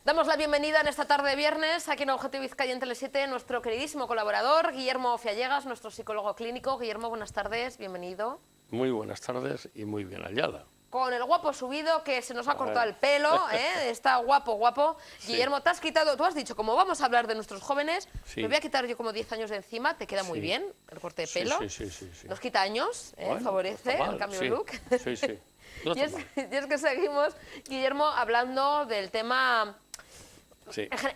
Damos la bienvenida en esta tarde de viernes aquí en Objetivo Vizcaya en Tele7 nuestro queridísimo colaborador Guillermo Fiallegas, nuestro psicólogo clínico. Guillermo, buenas tardes, bienvenido. Muy buenas tardes y muy bien hallada. Con el guapo subido, que se nos ha cortado el pelo, está guapo, guapo. Sí. Guillermo, te has quitado, tú has dicho, como vamos a hablar de nuestros jóvenes, sí, me voy a quitar yo como 10 años de encima, te queda muy bien el corte de pelo. Sí. Nos quita años, bueno, favorece el cambio de look. Sí. Y es que seguimos, Guillermo, hablando del tema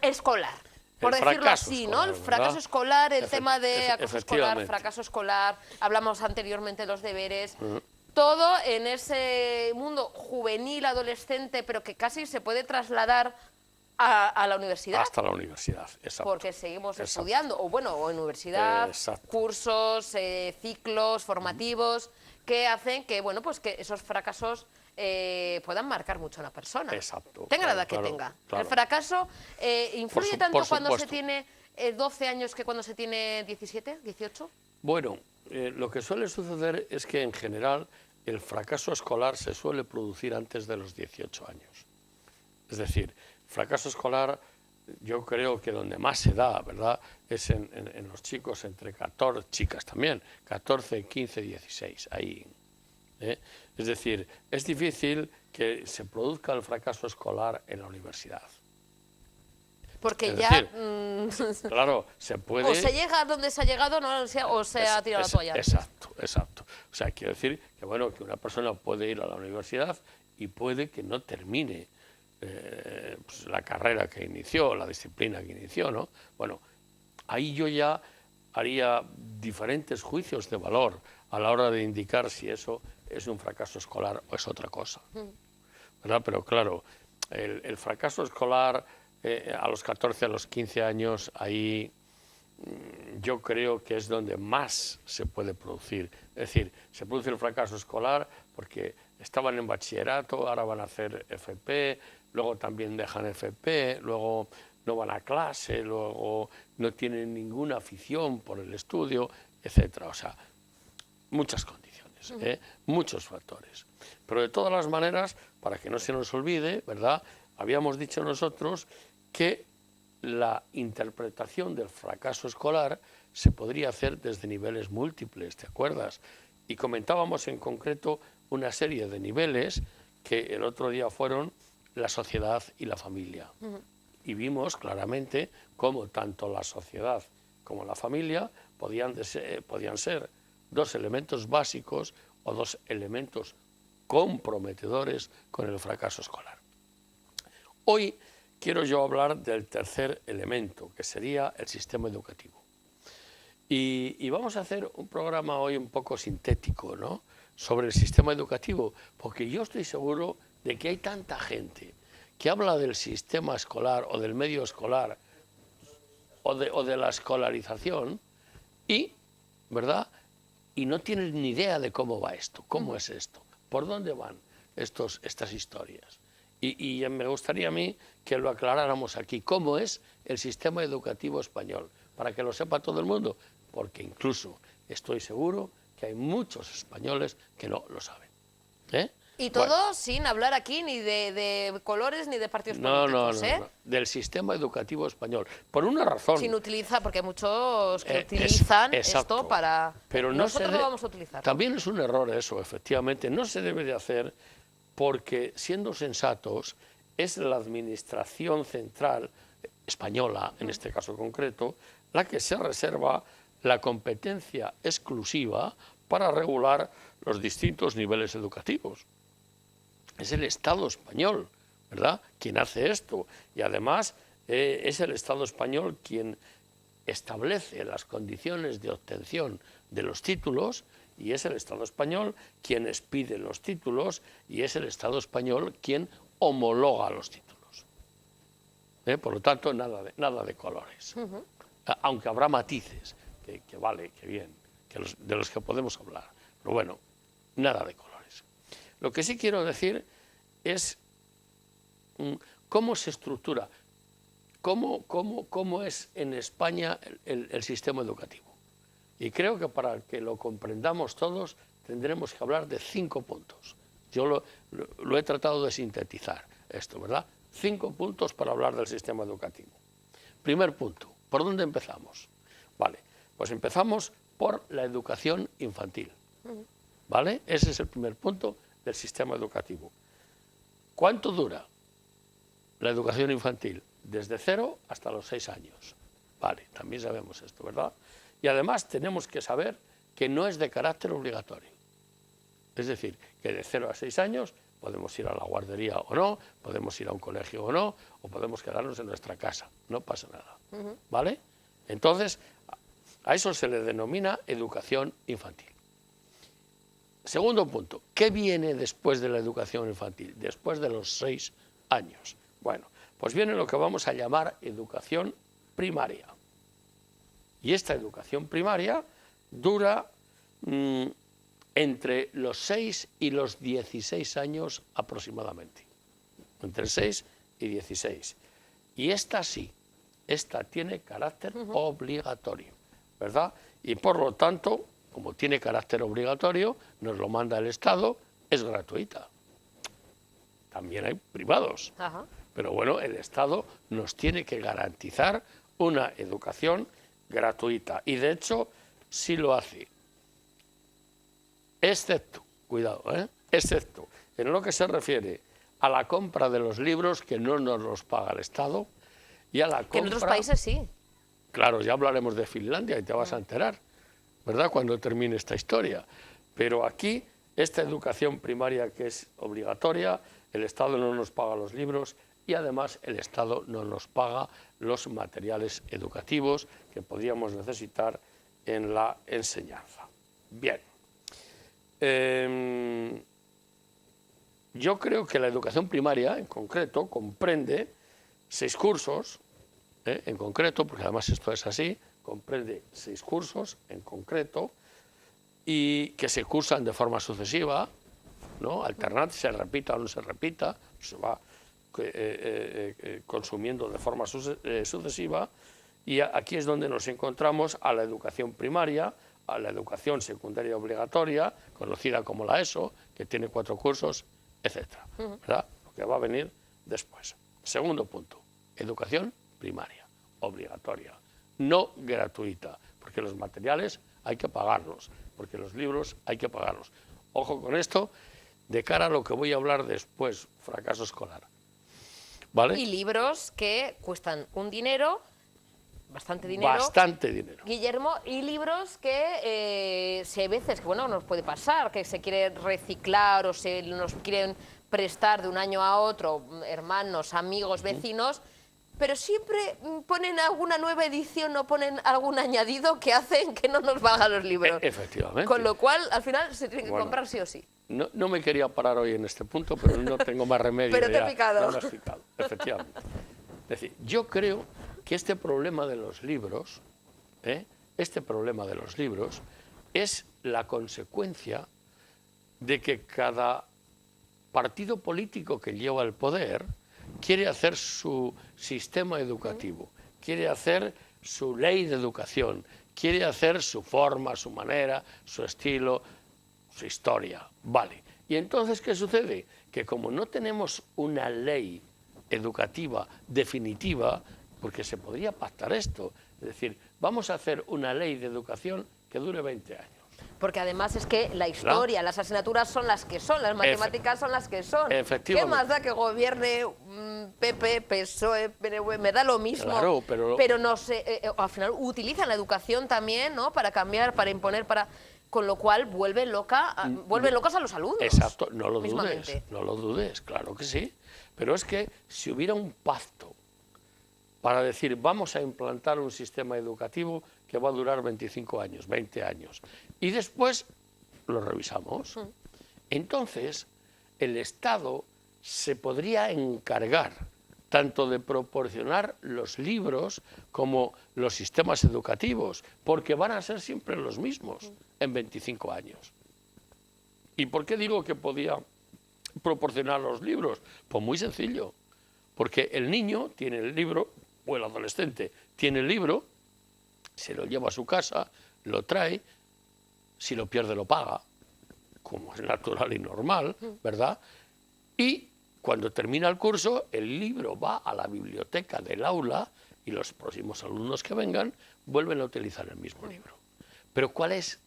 escolar. Por decirlo así, escolar, ¿no? El fracaso escolar, el tema de acoso escolar, fracaso escolar, hablamos anteriormente de los deberes, todo en ese mundo juvenil, adolescente, pero que casi se puede trasladar a la universidad. Hasta la universidad, exacto. Porque seguimos estudiando, o en universidad, cursos, ciclos formativos, que hacen que, bueno, pues que esos fracasos puedan marcar mucho a una persona. Exacto. Tenga la edad que tenga. Claro. El fracaso influye tanto cuando se tiene 12 años que cuando se tiene 17, 18. Bueno, lo que suele suceder es que en general el fracaso escolar se suele producir antes de los 18 años. Es decir, fracaso escolar yo creo que donde más se da, ¿verdad?, es en los chicos entre 14, chicas también, 14, 15, 16, ahí. Es decir, es difícil que se produzca el fracaso escolar en la universidad. Porque claro, se puede... O se llega a donde se ha llegado, ¿no? O se ha tirado la toalla. Exacto. O sea, quiero decir que, bueno, que una persona puede ir a la universidad y puede que no termine pues la carrera que inició, la disciplina que inició, ¿no? Bueno, ahí yo ya haría diferentes juicios de valor a la hora de indicar si eso es un fracaso escolar o es otra cosa, ¿verdad? Pero claro, el fracaso escolar a los 14, a los 15 años, ahí yo creo que es donde más se puede producir. Es decir, se produce el fracaso escolar porque estaban en bachillerato, ahora van a hacer FP, luego también dejan FP, luego no van a clase, luego no tienen ninguna afición por el estudio, etcétera. O sea, muchas condiciones, muchos factores. Pero de todas las maneras, para que no se nos olvide, ¿verdad?, habíamos dicho nosotros que la interpretación del fracaso escolar se podría hacer desde niveles múltiples, ¿te acuerdas? Y comentábamos en concreto una serie de niveles que el otro día fueron la sociedad y la familia. Y vimos claramente cómo tanto la sociedad como la familia podían ser dos elementos básicos o dos elementos comprometedores con el fracaso escolar. Hoy quiero yo hablar del tercer elemento, que sería el sistema educativo. Y vamos a hacer un programa hoy un poco sintético, ¿no?, sobre el sistema educativo, porque yo estoy seguro de que hay tanta gente que habla del sistema escolar o del medio escolar o de la escolarización ¿verdad?, y no tienen ni idea de cómo va esto, cómo es esto, por dónde van estas historias. Y me gustaría a mí que lo aclaráramos aquí, cómo es el sistema educativo español, para que lo sepa todo el mundo, porque incluso estoy seguro que hay muchos españoles que no lo saben. Y todo sin hablar aquí ni de colores ni de partidos políticos, No, del sistema educativo español, por una razón. Sin utilizar, porque hay muchos que utilizan esto para... Pero nosotros lo vamos a utilizar. También es un error eso, efectivamente, no se debe de hacer porque, siendo sensatos, es la administración central española, en este caso concreto, la que se reserva la competencia exclusiva para regular los distintos niveles educativos. Es el Estado español, ¿verdad?, quien hace esto. Y además es el Estado español quien establece las condiciones de obtención de los títulos, y es el Estado español quien expide los títulos, y es el Estado español quien homologa los títulos. Por lo tanto, nada de colores. Aunque habrá matices, que vale, que bien, de los que podemos hablar. Pero bueno, nada de colores. Lo que sí quiero decir es cómo se estructura, cómo es en España el sistema educativo. Y creo que para que lo comprendamos todos tendremos que hablar de 5 puntos. Yo lo he tratado de sintetizar esto, ¿verdad? 5 puntos para hablar del sistema educativo. Primer punto, ¿por dónde empezamos? Vale, pues empezamos por la educación infantil. ¿Vale? Ese es el primer punto del sistema educativo. ¿Cuánto dura la educación infantil? Desde 0 hasta los 6 años. Vale, también sabemos esto, ¿verdad? Y además tenemos que saber que no es de carácter obligatorio. Es decir, que de 0 a 6 años podemos ir a la guardería o no, podemos ir a un colegio o no, o podemos quedarnos en nuestra casa, no pasa nada. ¿Vale? Entonces, a eso se le denomina educación infantil. Segundo punto, ¿qué viene después de la educación infantil? Después de los 6 años. Bueno, pues viene lo que vamos a llamar educación primaria. Y esta educación primaria dura entre los 6 y los 16 años aproximadamente. Entre 6 y 16. Y esta sí, esta tiene carácter obligatorio, ¿verdad? Y por lo tanto, como tiene carácter obligatorio, nos lo manda el Estado, es gratuita. También hay privados. Pero bueno, el Estado nos tiene que garantizar una educación gratuita. Y de hecho, sí lo hace. Excepto, cuidado, excepto en lo que se refiere a la compra de los libros, que no nos los paga el Estado, y a la compra... Que en otros países sí. Claro, ya hablaremos de Finlandia y te vas a enterar, ¿verdad?, cuando termine esta historia. Pero aquí, esta educación primaria que es obligatoria, el Estado no nos paga los libros y además el Estado no nos paga los materiales educativos que podríamos necesitar en la enseñanza. Bien. Yo creo que la educación primaria, en concreto, comprende 6 cursos, en concreto, porque además esto es así, comprende 6 cursos en concreto y que se cursan de forma sucesiva, ¿no? Alternante, se repita o no se repita, se va consumiendo de forma sucesiva, y aquí es donde nos encontramos a la educación primaria, a la educación secundaria obligatoria, conocida como la ESO, que tiene 4 cursos, etc. ¿Verdad? Lo que va a venir después. Segundo punto, educación primaria, obligatoria, no gratuita, porque los materiales hay que pagarlos, porque los libros hay que pagarlos. Ojo con esto, de cara a lo que voy a hablar después, fracaso escolar. ¿Vale? Y libros que cuestan un dinero, bastante dinero. Bastante dinero. Guillermo, y libros que si hay veces que, bueno, nos puede pasar, que se quiere reciclar o se nos quieren prestar de un año a otro, hermanos, amigos, vecinos, pero siempre ponen alguna nueva edición o ponen algún añadido que hacen que no nos valgan los libros. Efectivamente. Con lo cual, al final, se tiene que comprar sí o sí. No me quería parar hoy en este punto, pero no tengo más remedio. Pero te he picado. No me has picado, efectivamente. Es decir, yo creo que este problema de los libros, es la consecuencia de que cada partido político que lleva el poder quiere hacer su sistema educativo, quiere hacer su ley de educación, quiere hacer su forma, su manera, su estilo, su historia. Vale. Y entonces, ¿qué sucede? Que como no tenemos una ley educativa definitiva, porque se podría pactar esto, es decir, vamos a hacer una ley de educación que dure 20 años. Porque además es que la historia, las asignaturas son las que son, las matemáticas son las que son. Efectivamente. ¿Qué más da que gobierne PP, PSOE, PNV? Me da lo mismo. Claro, pero no sé, al final utilizan la educación también, ¿no? Para cambiar, para imponer, para... Con lo cual vuelven locos a los alumnos. Exacto, no lo dudes, claro que sí. Pero es que si hubiera un pacto para decir vamos a implantar un sistema educativo que va a durar 25 años, 20 años, y después lo revisamos, entonces el Estado se podría encargar tanto de proporcionar los libros como los sistemas educativos, porque van a ser siempre los mismos en 25 años. ¿Y por qué digo que podía proporcionar los libros? Pues muy sencillo, porque el niño tiene el libro, o el adolescente tiene el libro, se lo lleva a su casa, lo trae, si lo pierde lo paga, como es natural y normal, ¿verdad? Y cuando termina el curso, el libro va a la biblioteca del aula y los próximos alumnos que vengan vuelven a utilizar el mismo libro. Pero ¿cuál es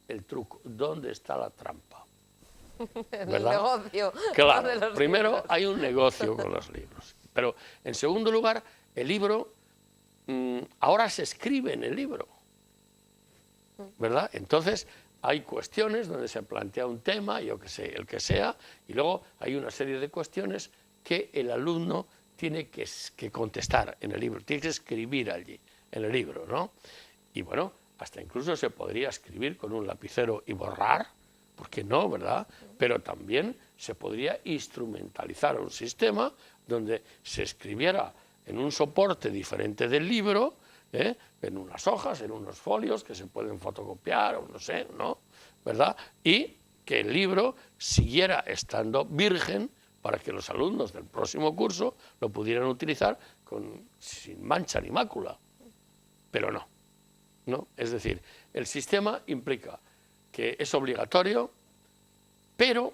el truco? ¿Dónde está la trampa? El negocio. Claro, primero hay un negocio con los libros. Pero en segundo lugar, el libro, ahora se escribe en el libro, ¿verdad? Entonces hay cuestiones donde se plantea un tema, yo qué sé, el que sea, y luego hay una serie de cuestiones que el alumno tiene que contestar en el libro, tiene que escribir allí, en el libro, ¿no? Y bueno, hasta incluso se podría escribir con un lapicero y borrar, ¿por qué no, verdad? Pero también se podría instrumentalizar un sistema donde se escribiera en un soporte diferente del libro, en unas hojas, en unos folios que se pueden fotocopiar o no sé, ¿no? ¿Verdad? Y que el libro siguiera estando virgen para que los alumnos del próximo curso lo pudieran utilizar sin mancha ni mácula. Pero no, ¿no? Es decir, el sistema implica que es obligatorio, pero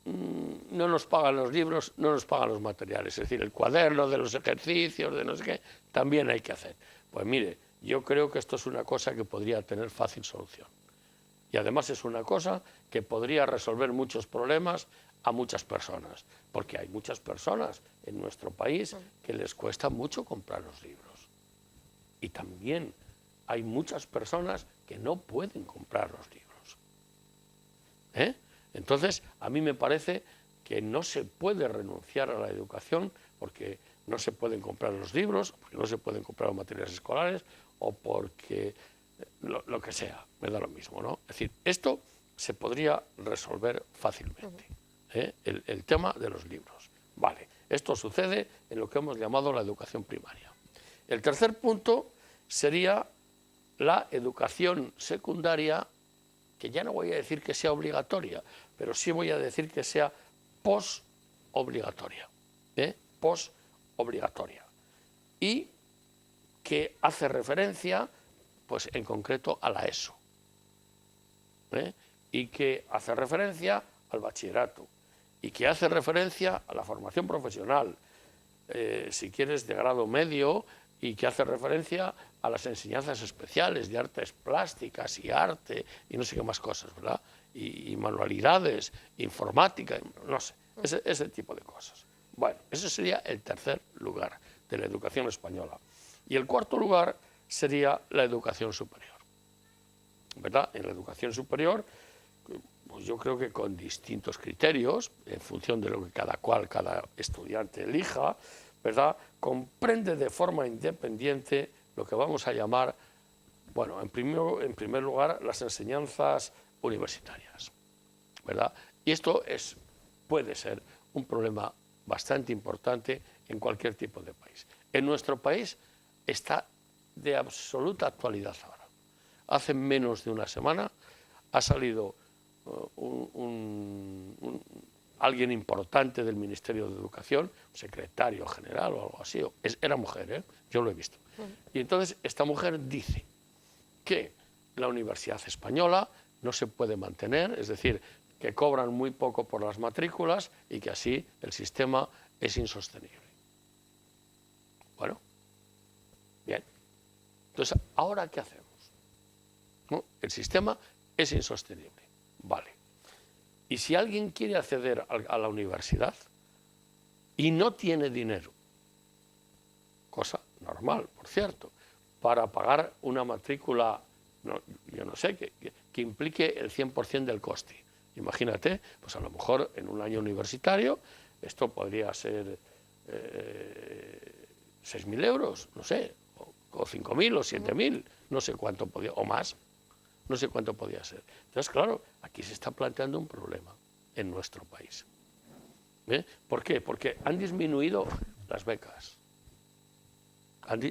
no nos pagan los libros, no nos pagan los materiales. Es decir, el cuaderno de los ejercicios, de no sé qué, también hay que hacer. Pues mire, yo creo que esto es una cosa que podría tener fácil solución. Y además es una cosa que podría resolver muchos problemas a muchas personas, porque hay muchas personas en nuestro país que les cuesta mucho comprar los libros. Y también hay muchas personas que no pueden comprar los libros. Entonces, a mí me parece que no se puede renunciar a la educación porque no se pueden comprar los libros, porque no se pueden comprar los materiales escolares o porque lo que sea, me da lo mismo, ¿no? Es decir, esto se podría resolver fácilmente, el tema de los libros. Vale, esto sucede en lo que hemos llamado la educación primaria. El tercer punto sería la educación secundaria, que ya no voy a decir que sea obligatoria, pero sí voy a decir que sea posobligatoria, posobligatoria, y que hace referencia, pues en concreto, a la ESO, y que hace referencia al bachillerato, y que hace referencia a la formación profesional, si quieres de grado medio, y que hace referencia a las enseñanzas especiales de artes plásticas y arte y no sé qué más cosas, ¿verdad? Y manualidades, informática, no sé, ese tipo de cosas. Bueno, ese sería el tercer lugar de la educación española. Y el cuarto lugar sería la educación superior, ¿verdad? En la educación superior, pues yo creo que con distintos criterios, en función de lo que cada estudiante elija, ¿verdad? Comprende de forma independiente lo que vamos a llamar, bueno, en primer lugar, las enseñanzas universitarias, ¿verdad? Y esto puede ser un problema bastante importante en cualquier tipo de país. En nuestro país está de absoluta actualidad ahora. Hace menos de una semana ha salido alguien importante del Ministerio de Educación, secretario general o algo así, era mujer, yo lo he visto. Y entonces esta mujer dice que la Universidad Española no se puede mantener, es decir, que cobran muy poco por las matrículas y que así el sistema es insostenible. Bueno, bien. Entonces, ¿ahora qué hacemos? ¿No? El sistema es insostenible. Vale. Y si alguien quiere acceder a la universidad y no tiene dinero, cosa normal, por cierto, para pagar una matrícula, yo no sé, que implique el 100% del coste. Imagínate, pues a lo mejor en un año universitario esto podría ser 6.000 euros, no sé, o 5.000 o 7.000, no sé cuánto podía, o más, no sé cuánto podía ser. Entonces, claro, aquí se está planteando un problema en nuestro país. ¿Por qué? Porque han disminuido las becas.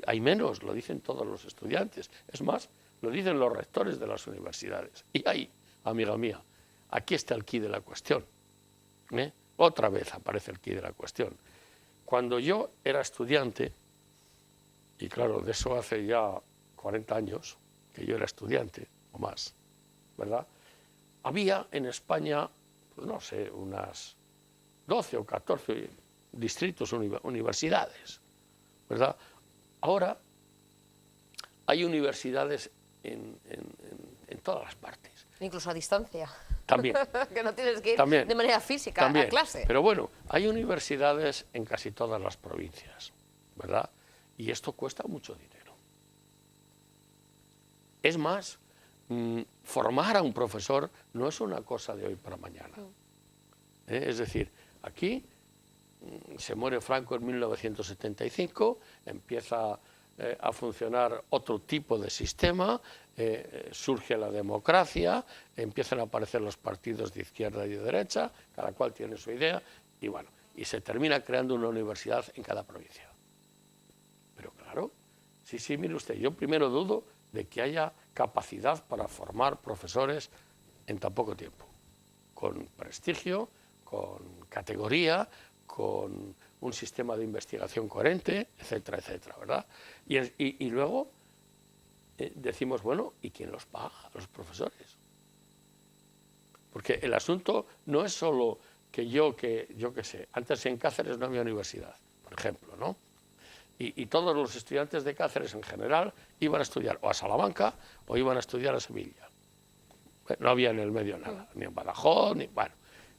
Hay menos, lo dicen todos los estudiantes. Es más, lo dicen los rectores de las universidades. Y ahí, amiga mía, aquí está el quid de la cuestión. Otra vez aparece el quid de la cuestión. Cuando yo era estudiante, y claro, de eso hace ya 40 años que yo era estudiante, o más, ¿verdad? Había en España, pues no sé, unas 12 o 14 distritos, universidades, ¿verdad? Ahora hay universidades en todas las partes. Incluso a distancia. También. Que no tienes que ir también, de manera física también. a clase. Pero bueno, hay universidades en casi todas las provincias, ¿verdad? Y esto cuesta mucho dinero. Es más, formar a un profesor no es una cosa de hoy para mañana. Es decir, aquí se muere Franco en 1975, empieza a funcionar otro tipo de sistema, surge la democracia, empiezan a aparecer los partidos de izquierda y de derecha, cada cual tiene su idea, y bueno, y se termina creando una universidad en cada provincia. Pero claro, sí, mire usted, yo primero dudo de que haya capacidad para formar profesores en tan poco tiempo, con prestigio, con categoría, con un sistema de investigación coherente, etcétera, etcétera, ¿verdad? Y luego decimos, bueno, ¿y quién los paga? Los profesores. Porque el asunto no es solo que yo qué sé, antes en Cáceres no había universidad, por ejemplo, ¿no? Y todos los estudiantes de Cáceres en general iban a estudiar o a Salamanca o iban a estudiar a Sevilla. No había en el medio nada, ni en Badajoz, ni, bueno,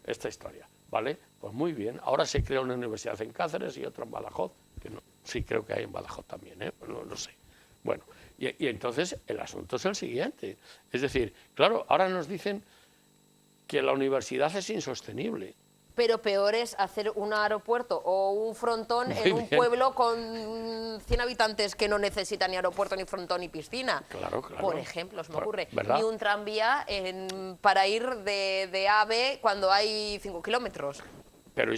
esta historia, ¿vale? Pues muy bien, ahora se crea una universidad en Cáceres y otra en Badajoz, que no, sí creo que hay en Badajoz también, pues no sé. Bueno, y entonces el asunto es el siguiente, es decir, claro, ahora nos dicen que la universidad es insostenible. Pero peor es hacer un aeropuerto o un frontón en un pueblo con 100 habitantes que no necesitan ni aeropuerto, ni frontón, ni piscina. Claro, claro. Por ejemplo, se me ocurre. ¿Verdad? Ni un tranvía para ir de A a B cuando hay 5 kilómetros. Pero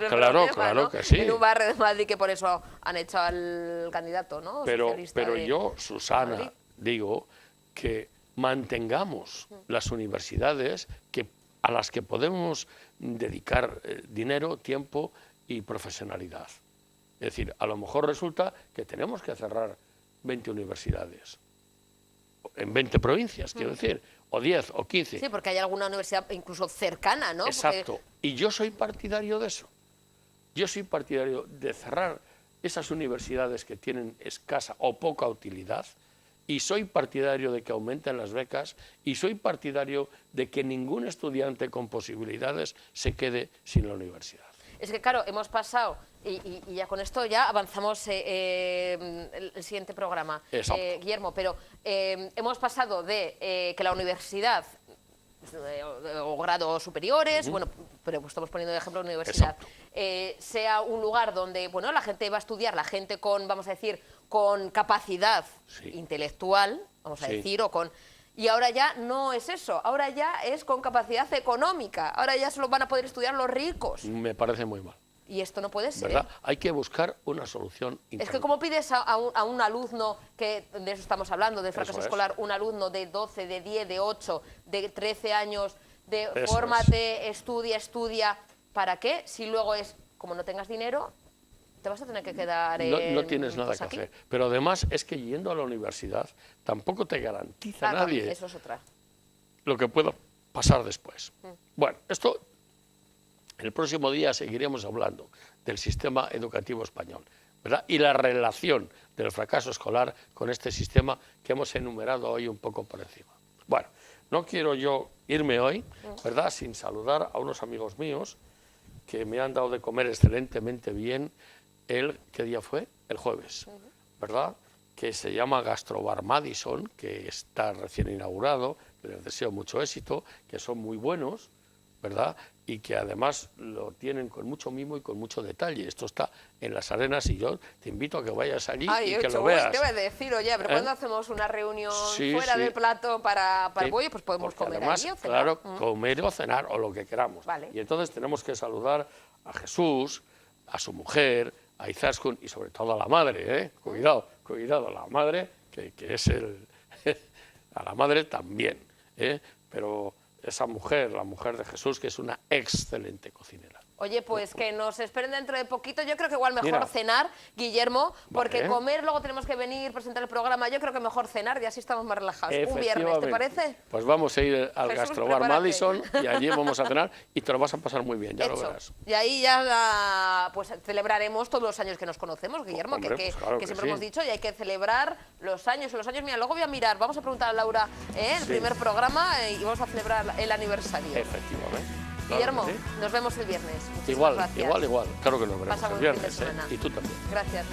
Claro, ¿no? Que sí. En un barrio de Madrid, que por eso han hecho al candidato, ¿no? Pero yo, Susana, digo que mantengamos las universidades a las que podemos dedicar dinero, tiempo y profesionalidad. Es decir, a lo mejor resulta que tenemos que cerrar 20 universidades, en 20 provincias, quiero decir, o 10 o 15. Sí, porque hay alguna universidad incluso cercana, ¿no? Exacto. Y yo soy partidario de eso. Yo soy partidario de cerrar esas universidades que tienen escasa o poca utilidad, y soy partidario de que aumenten las becas, y soy partidario de que ningún estudiante con posibilidades se quede sin la universidad. Es que, claro, hemos pasado, y ya con esto ya avanzamos el siguiente programa, Guillermo, pero hemos pasado de que la universidad o grados superiores, bueno, pero estamos poniendo de ejemplo la universidad, sea un lugar donde, bueno, la gente va a estudiar, la gente con, vamos a decir, con capacidad intelectual, vamos a decir, o con... Y ahora ya no es eso, ahora ya es con capacidad económica, ahora ya solo van a poder estudiar los ricos. Me parece muy mal. Y esto no puede ser. ¿Verdad? Hay que buscar una solución interna. Es que ¿cómo pides a un alumno, que de eso estamos hablando, del fracaso escolar, un alumno de 12, de 10, de 8, de 13 años, de fórmate, estudia, ¿para qué? Si luego es, como no tengas dinero, te vas a tener que quedar no tienes nada que hacer. Pero además es que yendo a la universidad tampoco te garantiza nadie eso es otra. Lo que pueda pasar después. Bueno, esto... El próximo día seguiremos hablando del sistema educativo español, ¿verdad? Y la relación del fracaso escolar con este sistema que hemos enumerado hoy un poco por encima. Bueno, no quiero yo irme hoy, ¿verdad?, sin saludar a unos amigos míos que me han dado de comer excelentemente bien ¿qué día fue? El jueves, ¿verdad?, que se llama Gastrobar Madison, que está recién inaugurado, que les deseo mucho éxito, que son muy buenos, ¿verdad?, y que además lo tienen con mucho mimo y con mucho detalle. Esto está en Las Arenas y yo te invito a que vayas allí y que lo veas. Te voy a decir, oye, pero cuando hacemos una reunión fuera del plato para el bollo, pues podemos comer además, allí o cenar. Claro, comer o cenar o lo que queramos. Vale. Y entonces tenemos que saludar a Jesús, a su mujer, a Izaskun y sobre todo a la madre, ¿eh? Cuidado, a la madre, que es a la madre también, ¿eh? Pero esa mujer, la mujer de Jesús, que es una excelente cocinera. Oye, pues que nos esperen dentro de poquito. Yo creo que igual mejor cenar, Guillermo, porque comer, luego tenemos que venir, presentar el programa. Yo creo que mejor cenar y así estamos más relajados. Un viernes, ¿te parece? Pues vamos a ir al Gastrobar Madison y allí vamos a cenar y te lo vas a pasar muy bien, ya lo verás. Y ahí ya pues celebraremos todos los años que nos conocemos, Guillermo, Hombre, que claro siempre hemos dicho, y hay que celebrar los años. Mira, luego voy a mirar, vamos a preguntar a Laura el primer programa y vamos a celebrar el aniversario. Efectivamente. Guillermo, nos vemos el viernes. Igual, claro que nos veremos el viernes. fin de semana. Y tú también. Gracias.